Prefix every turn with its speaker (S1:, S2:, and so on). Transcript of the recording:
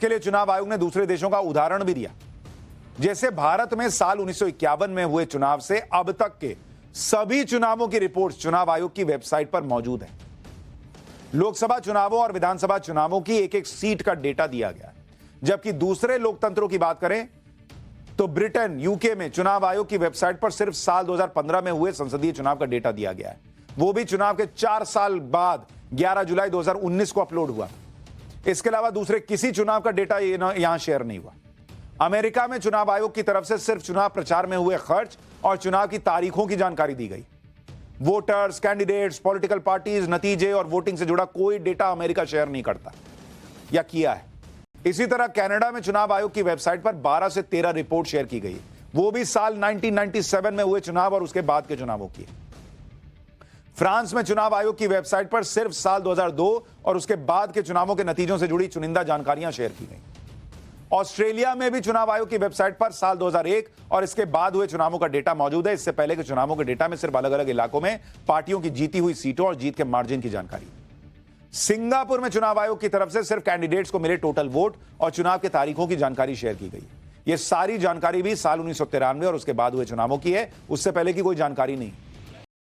S1: इसके लिए चुनाव आयोग ने दूसरे देशों का उदाहरण भी दिया। जैसे भारत में साल 1951 में हुए चुनाव से अब तक के सभी चुनावों की रिपोर्ट चुनाव आयोग की वेबसाइट पर मौजूद है। लोकसभा चुनावों और विधानसभा चुनावों की एक एक सीट का डेटा दिया गया है। जबकि दूसरे लोकतंत्रों की बात करें तो ब्रिटेन, यूके में चुनाव आयोग की वेबसाइट पर सिर्फ साल 2015 में हुए संसदीय चुनाव का डेटा दिया गया है। वो भी चुनाव के 4 साल बाद 11 जुलाई 2019 को अपलोड हुआ। इसके अलावा दूसरे किसी चुनाव का डेटा यहां शेयर नहीं हुआ। अमेरिका में चुनाव आयोग की तरफ से सिर्फ चुनाव प्रचार में हुए खर्च और चुनाव की तारीखों की जानकारी दी गई। वोटर्स, कैंडिडेट्स, पॉलिटिकल पार्टीज, नतीजे और वोटिंग से जुड़ा कोई डेटा अमेरिका शेयर नहीं करता या किया है। इसी तरह कनाडा में चुनाव आयोग की वेबसाइट पर 12 से 13 रिपोर्ट शेयर की गई, वो भी साल 1997 में हुए चुनाव और उसके बाद के चुनावों की। फ्रांस में चुनाव आयोग की वेबसाइट पर सिर्फ साल 2002 और उसके बाद के चुनावों के नतीजों से जुड़ी चुनिंदा जानकारियां शेयर की गई। ऑस्ट्रेलिया में भी चुनाव आयोग की वेबसाइट पर साल 2001 और इसके बाद हुए चुनावों का डेटा मौजूद है। इससे पहले के चुनावों के डेटा में सिर्फ अलग अलग इलाकों में पार्टियों की जीती हुई सीटों और जीत के मार्जिन की जानकारी। सिंगापुर में चुनाव आयोग की तरफ से सिर्फ कैंडिडेट्स को मिले टोटल वोट और चुनाव के तारीखों की जानकारी शेयर की गई। यह सारी जानकारी भी साल 1993 और उसके बाद हुए चुनावों की है, उससे पहले की कोई जानकारी नहीं।